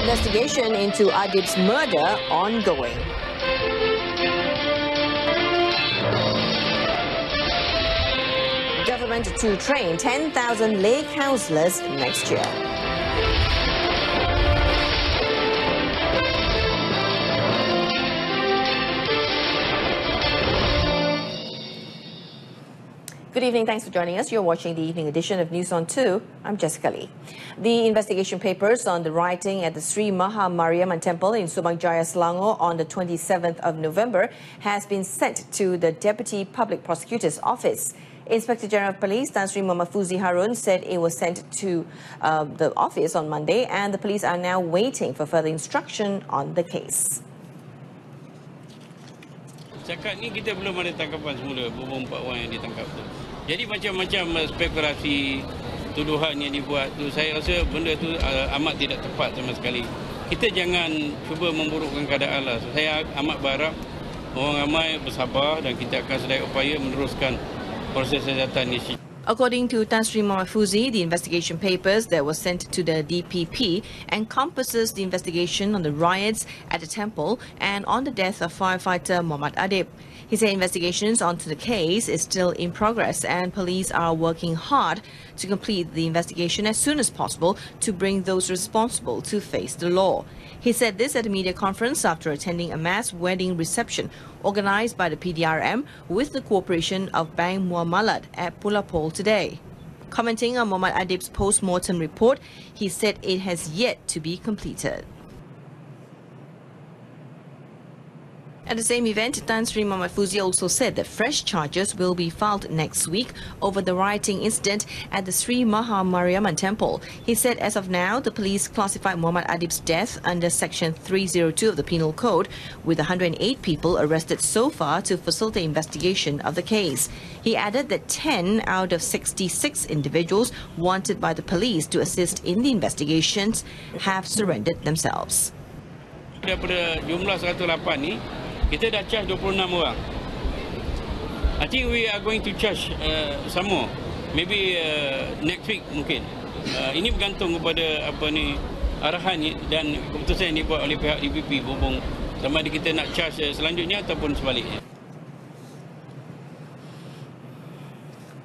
Investigation into Adib's murder ongoing. Government to train 10,000 lay councillors next year. Good evening, thanks for joining us. You're watching the evening edition of News on 2. I'm Jessica Lee. The investigation papers on the rioting at the Sri Maha Mariamman Temple in Subang Jaya, Selangor on the 27th of November has been sent to the Deputy Public Prosecutor's Office. Inspector General of Police Tan Sri Muhammad Fuzi Harun said it was sent to the office on Monday and the police are now waiting for further instruction on the case. Cakap ni kita belum ada tangkapan semula 24 orang yang ditangkap tu. Jadi macam-macam spekulasi tuduhan yang dibuat tu, saya rasa benda tu amat tidak tepat sama sekali. Kita jangan cuba memburukkan keadaan lah. Saya amat berharap orang ramai bersabar dan kita akan sedaya upaya meneruskan proses kesihatan ini. According to Tan Sri Muhammad Fuzi, the investigation papers that were sent to the DPP encompasses the investigation on the riots at the temple and on the death of firefighter Muhammad Adib. He said investigations onto the case is still in progress and police are working hard to complete the investigation as soon as possible to bring those responsible to face the law. He said this at a media conference after attending a mass wedding reception organized by the PDRM with the cooperation of Bank Muamalat at Pulau Pol today. Commenting on Muhammad Adib's post-mortem report, he said it has yet to be completed. At the same event, Tan Sri Muhammad Fuzi also said that fresh charges will be filed next week over the rioting incident at the Sri Maha Mariamman Temple. He said as of now, the police classified Muhammad Adib's death under Section 302 of the Penal Code, with 108 people arrested so far to facilitate investigation of the case. He added that 10 out of 66 individuals wanted by the police to assist in the investigations have surrendered themselves. Daripada jumlah 108 ni, kita dah charge 26 orang. I think we are going to charge some more. Maybe next week mungkin. Ini bergantung kepada arahan dan keputusan yang dibuat oleh pihak DPP berhubung sama ada kita nak charge selanjutnya ataupun sebaliknya.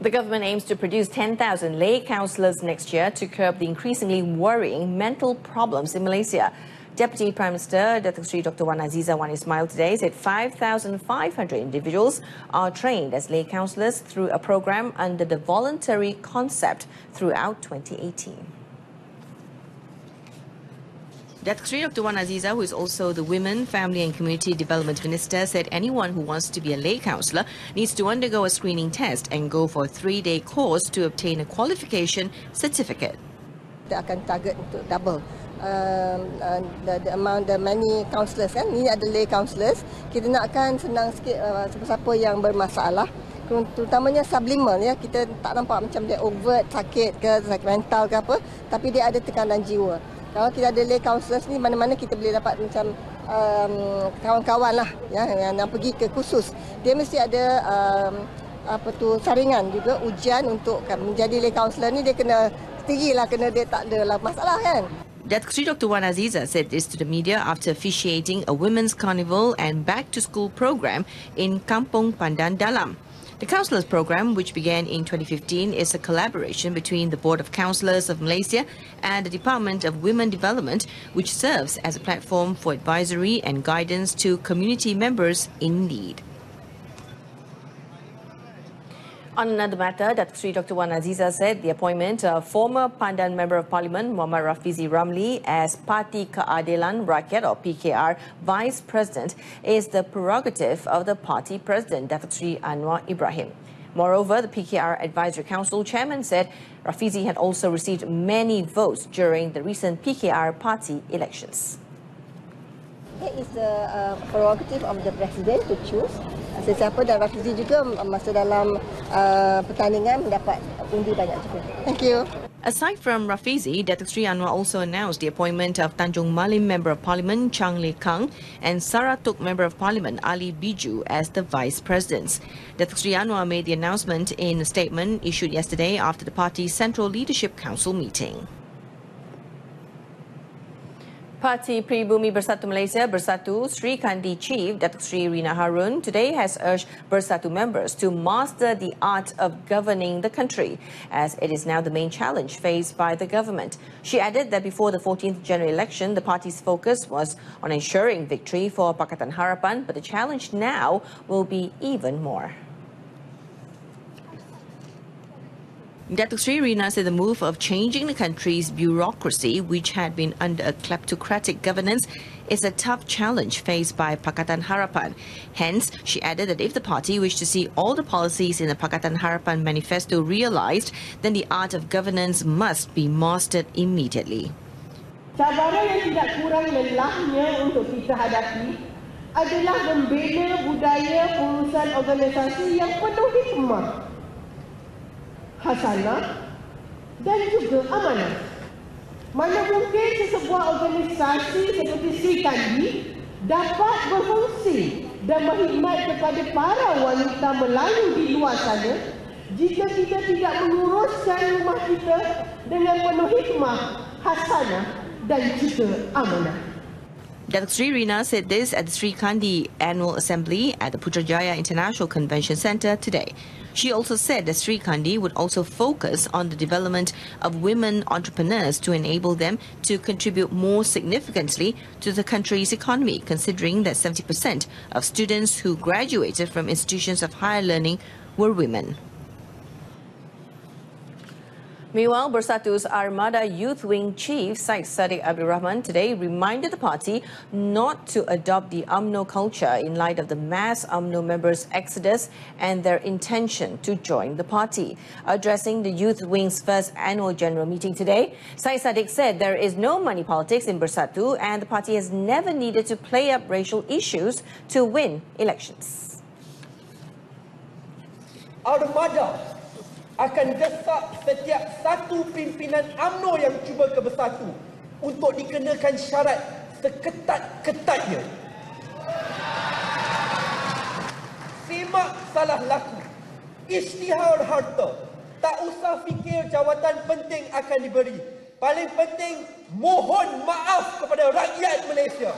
The government aims to produce 10,000 lay councillors next year to curb the increasingly worrying mental problems in Malaysia. Deputy Prime Minister Datuk Seri Dr. Wan Azizah Wan Ismail today said 5,500 individuals are trained as lay councillors through a program under the voluntary concept throughout 2018. Datuk Seri Dr. Wan Azizah, who is also the Women, Family and Community Development Minister, said anyone who wants to be a lay councillor needs to undergo a screening test and go for a 3-day course to obtain a qualification certificate. Kita akan target untuk double the many counsellors kan. Ini ada lay counsellors. Kita nakkan senang sikit siapa-siapa yang bermasalah, terutamanya subliminal ya. Kita tak nampak macam dia overt sakit ke sakit mental ke apa, tapi dia ada tekanan jiwa. Kalau kita ada lay counsellors ni, mana-mana kita boleh dapat macam kawan-kawan lah ya, yang pergi ke kursus. Dia mesti ada saringan juga, ujian untuk menjadi lay counsellor ni. Dia kena tinggilah, kena dia tak ada masalah kan. Datuk Seri Dr. Wan Azizah said this to the media after officiating a women's carnival and back-to-school program in Kampung Pandan Dalam. The Councillors Program, which began in 2015, is a collaboration between the Board of Councillors of Malaysia and the Department of Women Development, which serves as a platform for advisory and guidance to community members in need. On another matter, Datuk Seri Dr. Wan Azizah said the appointment of former Pandan Member of Parliament Muhammad Rafizi Ramli as Parti Keadilan Rakyat or PKR Vice President is the prerogative of the party President Datuk Seri Anwar Ibrahim. Moreover, the PKR Advisory Council Chairman said Rafizi had also received many votes during the recent PKR party elections. It is the prerogative of the President to choose sesiapa, dan Rafizi juga masa dalam pertandingan mendapat undi banyak juga. Thank you. Aside from Rafizi, Datuk Seri Anwar also announced the appointment of Tanjung Malim Member of Parliament Chang Le Kang and Saratuk Member of Parliament Ali Biju as the Vice Presidents. Datuk Seri Anwar made the announcement in a statement issued yesterday after the party's Central Leadership Council meeting. Parti Pribumi Bersatu Malaysia Bersatu Sri Kandi Chief Datuk Sri Rina Harun today has urged Bersatu members to master the art of governing the country, as it is now the main challenge faced by the government. She added that before the 14th general election, the party's focus was on ensuring victory for Pakatan Harapan, but the challenge now will be even more. Datuk Sri Rina said the move of changing the country's bureaucracy, which had been under a kleptocratic governance, is a tough challenge faced by Pakatan Harapan. Hence, she added that if the party wished to see all the policies in the Pakatan Harapan manifesto realised, then the art of governance must be mastered immediately. Cabaran yang tidak kurang lelahnya untuk kita hadapi adalah membina budaya pengurusan organisasi yang penuh hikmah, hasanah dan juga amanah. Mana mungkin sesebuah organisasi seperti Sri Kandi dapat berfungsi dan berkhidmat kepada para wanita Melayu di luar sana jika kita tidak menguruskan rumah kita dengan penuh hikmah, hasanah dan juga amanah. Datuk Sri Rina said this at the Sri Kandi Annual Assembly at the Putrajaya International Convention Centre today. She also said that Sri Kandi would also focus on the development of women entrepreneurs to enable them to contribute more significantly to the country's economy, considering that 70% of students who graduated from institutions of higher learning were women. Meanwhile, Bersatu's Armada Youth Wing Chief Syed Saddiq Abdul Rahman today reminded the party not to adopt the UMNO culture in light of the mass UMNO members' exodus and their intention to join the party. Addressing the Youth Wing's first annual general meeting today, Syed Saddiq said there is no money politics in Bersatu and the party has never needed to play up racial issues to win elections. Armada akan desak setiap satu pimpinan UMNO yang cuba ke Bersatu untuk dikenakan syarat seketat-ketatnya. Simak salah laku, isytihar harta, tak usah fikir jawatan penting akan diberi. Paling penting, mohon maaf kepada rakyat Malaysia.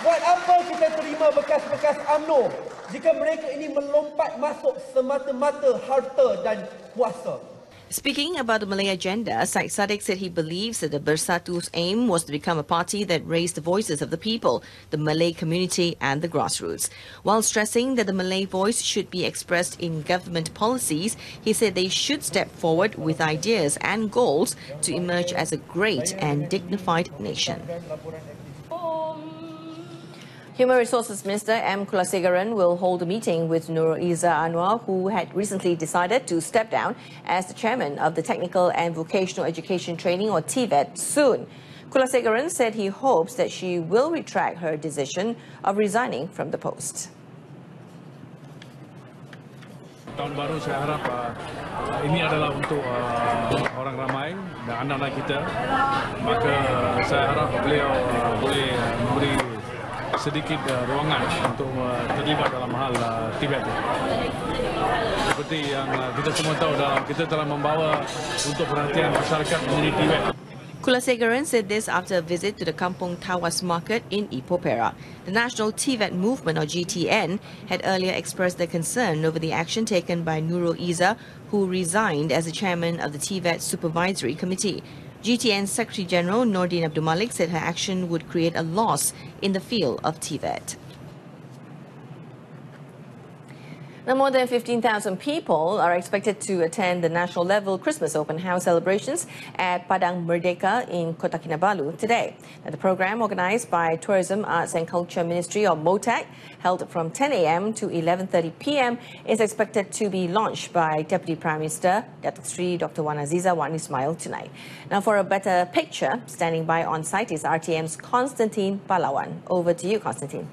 Buat apa kita terima bekas-bekas UMNO jika mereka ini melompat masuk semata-mata harta dan kuasa? Speaking about the Malay agenda, Syed Saddiq said he believes that the Bersatu's aim was to become a party that raised the voices of the people, the Malay community and the grassroots. While stressing that the Malay voice should be expressed in government policies, he said they should step forward with ideas and goals to emerge as a great and dignified nation. Human Resources Minister M. Kulasegaran will hold a meeting with Nur Iza Anwar, who had recently decided to step down as the chairman of the Technical and Vocational Education Training, or TVET, soon. Kulasegaran said he hopes that she will retract her decision of resigning from the post. Tahun baru saya harap ini adalah untuk orang ramai dan anak-anak kita. Maka saya harap beliau boleh memberi sedikit ruangan untuk terlibat dalam hal TVET. Seperti yang kita semua tahu, kita telah membawa untuk perhatian masyarakat mengenai TVET. Kulasegaran said this after a visit to the Kampung Tawas market in Ipoh Perak. The National TVET Movement, or GTN, had earlier expressed their concern over the action taken by Nurul Izzah, who resigned as the chairman of the TVET Supervisory Committee. GTN Secretary General Nordin Abdul Malik said her action would create a loss in the field of TVET. Now, more than 15,000 people are expected to attend the national level Christmas open house celebrations at Padang Merdeka in Kota Kinabalu today. Now, the program, organized by Tourism, Arts and Culture Ministry, or MOTAC, held from 10 a.m. to 11:30 p.m, is expected to be launched by Deputy Prime Minister Datuk Sri Dr. Wan Azizah Wan Ismail tonight. Now, for a better picture, standing by on site is RTM's Constantine Palawan. Over to you, Constantine.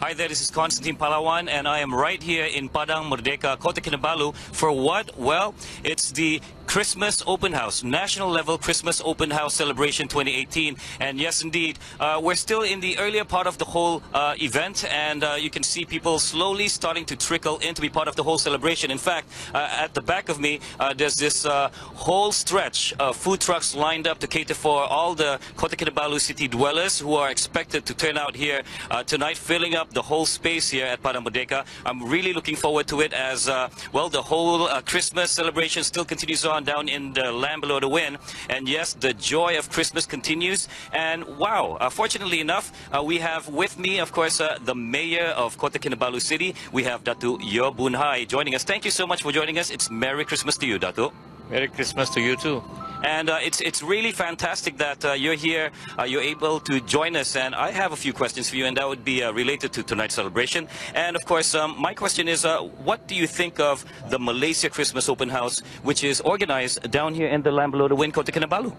Hi there, this is Constantine Palawan and I am right here in Padang Merdeka, Kota Kinabalu for what? Well, it's the Christmas Open House, National Level Christmas Open House Celebration 2018. And yes, indeed, we're still in the earlier part of the whole event, and you can see people slowly starting to trickle in to be part of the whole celebration. In fact, at the back of me, there's this whole stretch of food trucks lined up to cater for all the Kota Kinabalu city dwellers who are expected to turn out here tonight, filling up the whole space here at Padang Merdeka. I'm really looking forward to it as, well, the whole Christmas celebration still continues on down in the land below the wind. And yes, the joy of Christmas continues. And wow, fortunately enough, we have with me, of course, the mayor of Kota Kinabalu City. We have Datuk Yeo Boon Hai joining us. Thank you so much for joining us. It's Merry Christmas to you, Datuk. Merry Christmas to you too. And it's really fantastic that you're here, you're able to join us. And I have a few questions for you, and that would be related to tonight's celebration. And of course, my question is, what do you think of the Malaysia Christmas Open House, which is organized down here in the land below the wind, Kota Kinabalu?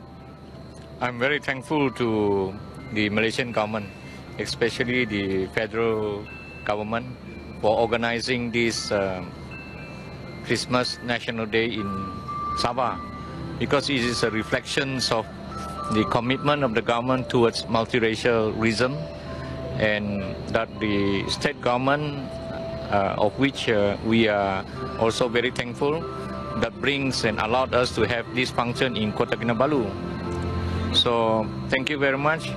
I'm very thankful to the Malaysian government, especially the federal government, for organizing this Christmas National Day in Sabah, because it is a reflection of the commitment of the government towards multiracialism, and that the state government, of which we are also very thankful, that brings and allowed us to have this function in Kota Kinabalu. So thank you very much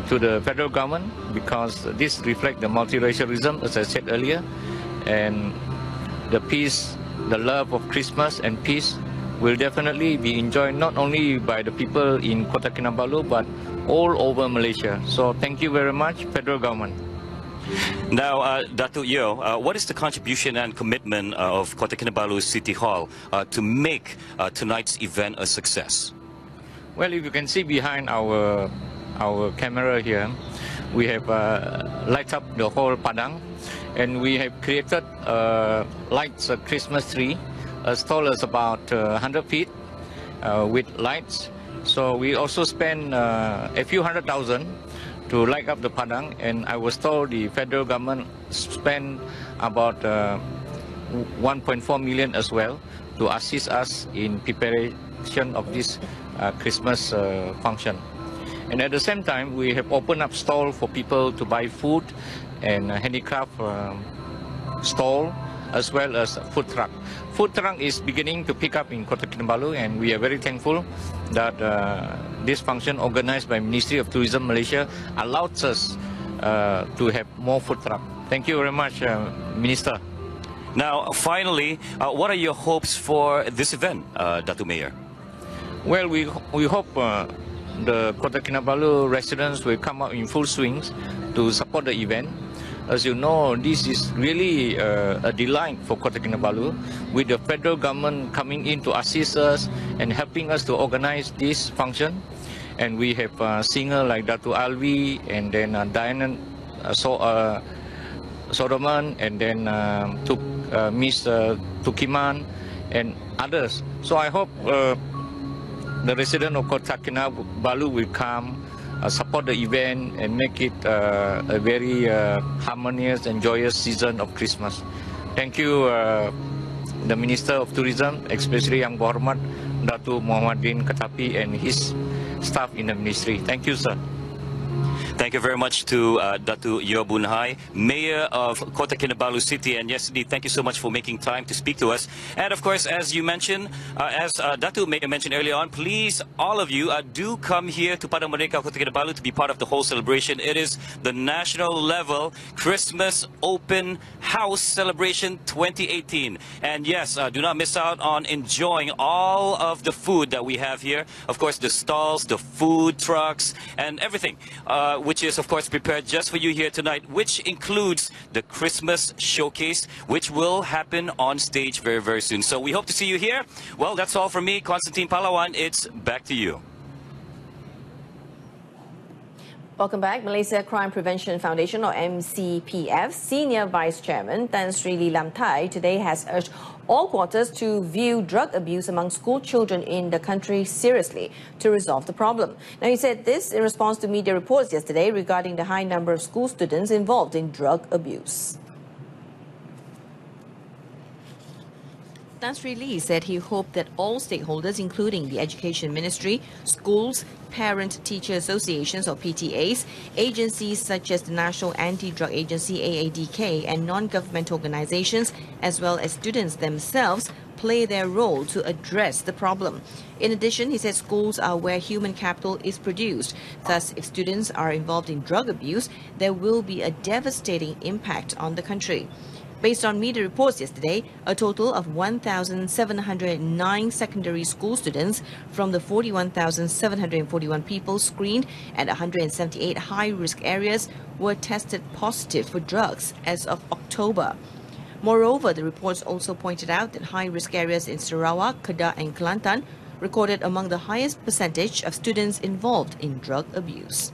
to the federal government, because this reflects the multiracialism, as I said earlier, and the peace, the love of Christmas and peace will definitely be enjoyed not only by the people in Kota Kinabalu but all over Malaysia. So thank you very much, federal government. Now, Datuk Yeo, what is the contribution and commitment of Kota Kinabalu City Hall to make tonight's event a success? Well, if you can see behind our camera here, we have light up the whole Padang, and we have created lights, a Christmas tree, as tall as about 100 feet with lights. So we also spend a few 100,000 to light up the Padang, and I was told the federal government spent about 1.4 million as well to assist us in preparation of this Christmas function. And at the same time, we have opened up stall for people to buy food and handicraft stall, as well as food truck. Food truck is beginning to pick up in Kota Kinabalu, and we are very thankful that this function organized by Ministry of Tourism Malaysia allows us to have more food truck. Thank you very much, Minister. Now, finally, what are your hopes for this event, Datuk Mayor? Well, we hope the Kota Kinabalu residents will come out in full swings to support the event. As you know, this is really a delight for Kota Kinabalu, with the federal government coming in to assist us and helping us to organize this function. And we have singers like Datuk Alvi, and then Diana Solomon, and then Miss Tukiman, and others. So I hope the residents of Kota Kinabalu will come, support the event, and make it a very harmonious and joyous season of Christmas. Thank you, the Minister of Tourism, especially Yang Berhormat Datuk Muhammadin Ketapi and his staff in the ministry. Thank you, sir. Thank you very much to Datuk Yeo Boon Hai, Mayor of Kota Kinabalu City. And yes, indeed, thank you so much for making time to speak to us. And of course, as you mentioned, as Datuk Mayor mentioned earlier on, please, all of you, do come here to Padang Merdeka, Kota Kinabalu, to be part of the whole celebration. It is the national level Christmas Open House Celebration 2018. And yes, do not miss out on enjoying all of the food that we have here. Of course, the stalls, the food trucks, and everything, which is, of course, prepared just for you here tonight, which includes the Christmas Showcase, which will happen on stage very, very soon. So we hope to see you here. Well, that's all from me, Constantine Palawan. It's back to you. Welcome back. Malaysia Crime Prevention Foundation, or MCPF, Senior Vice Chairman Tan Sri Lee Lam Thai today has urged all quarters to view drug abuse among school children in the country seriously to resolve the problem. Now, he said this in response to media reports yesterday regarding the high number of school students involved in drug abuse. Tan Sri Lee said he hoped that all stakeholders, including the Education Ministry, schools, parent-teacher associations or PTAs, agencies such as the National Anti-Drug Agency AADK and non-government organizations, as well as students themselves, play their role to address the problem. In addition, he said schools are where human capital is produced. Thus, if students are involved in drug abuse, there will be a devastating impact on the country. Based on media reports yesterday, a total of 1,709 secondary school students from the 41,741 people screened at 178 high-risk areas were tested positive for drugs as of October. Moreover, the reports also pointed out that high-risk areas in Sarawak, Kedah and Kelantan recorded among the highest percentage of students involved in drug abuse.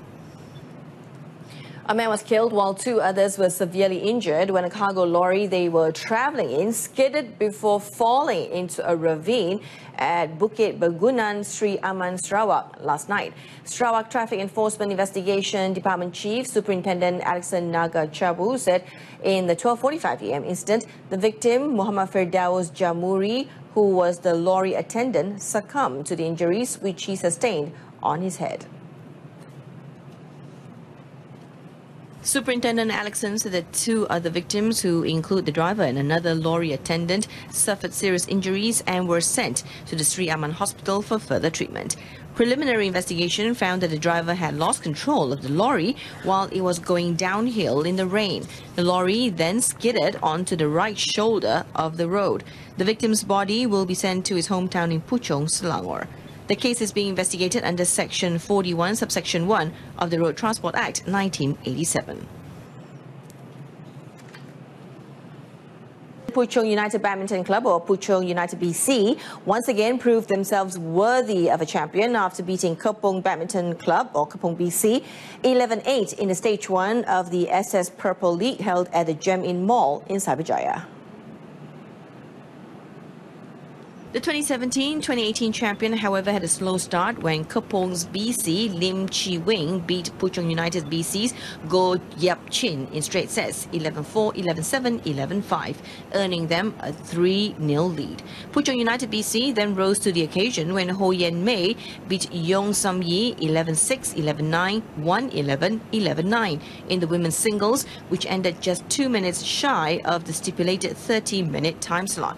A man was killed while 2 others were severely injured when a cargo lorry they were travelling in skidded before falling into a ravine at Bukit Bergunan, Sri Aman, Sarawak last night. Sarawak Traffic Enforcement Investigation Department Chief Superintendent Alexander Naga Chabu said in the 12:45 a.m. incident, the victim, Muhammad Firdaus Jamuri, who was the lorry attendant, succumbed to the injuries which he sustained on his head. Superintendent Alexson said that 2 other victims, who include the driver and another lorry attendant, suffered serious injuries and were sent to the Sri Aman Hospital for further treatment. Preliminary investigation found that the driver had lost control of the lorry while it was going downhill in the rain. The lorry then skidded onto the right shoulder of the road. The victim's body will be sent to his hometown in Puchong, Selangor. The case is being investigated under Section 41, Subsection 1 of the Road Transport Act 1987. Puchong United Badminton Club, or Puchong United BC, once again proved themselves worthy of a champion after beating Kepong Badminton Club, or Kepong BC, 11-8 in the Stage 1 of the SS Purple League held at the Gem Inn Mall in Cyberjaya. The 2017-2018 champion, however, had a slow start when Kepong's BC Lim Chi Wing beat Puchong United BC's Go Yap Chin in straight sets 11-4, 11-7, 11-5, earning them a 3-0 lead. Puchong United BC then rose to the occasion when Ho Yen Mei beat Yong Sam Yi 11-6, 11-9, 1-11, 11-9 in the women's singles, which ended just 2 minutes shy of the stipulated 30-minute time slot.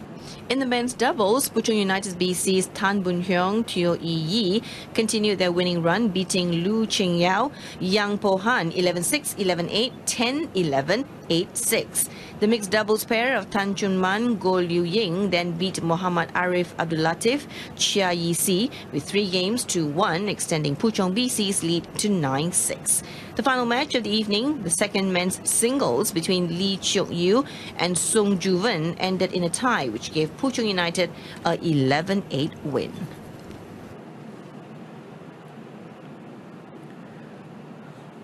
In the men's doubles, Puchong United BC's Tan Bun Hyung, Teo Yi Yi continued their winning run, beating Lu Ching Yao, Yang Po Han 11-6, 11-8, 10-11, 8-6. The mixed doubles pair of Tan Chun Man, Go Liu Ying then beat Muhammad Arif Abdul Latif, Chia Yi Si with 3 games to 1, extending Puchong BC's lead to 9-6. The final match of the evening, the second men's singles between Lee Chiok Yu and Sung Ju Wen, ended in a tie, which gave Puchong United a 11-8 win.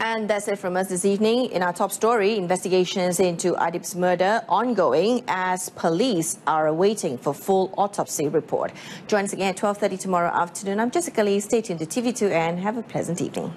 And that's it from us this evening. In our top story, investigations into Adib's murder ongoing as police are awaiting for full autopsy report. Join us again at 12:30 tomorrow afternoon. I'm Jessica Lee. Stay tuned to TV2 and have a pleasant evening.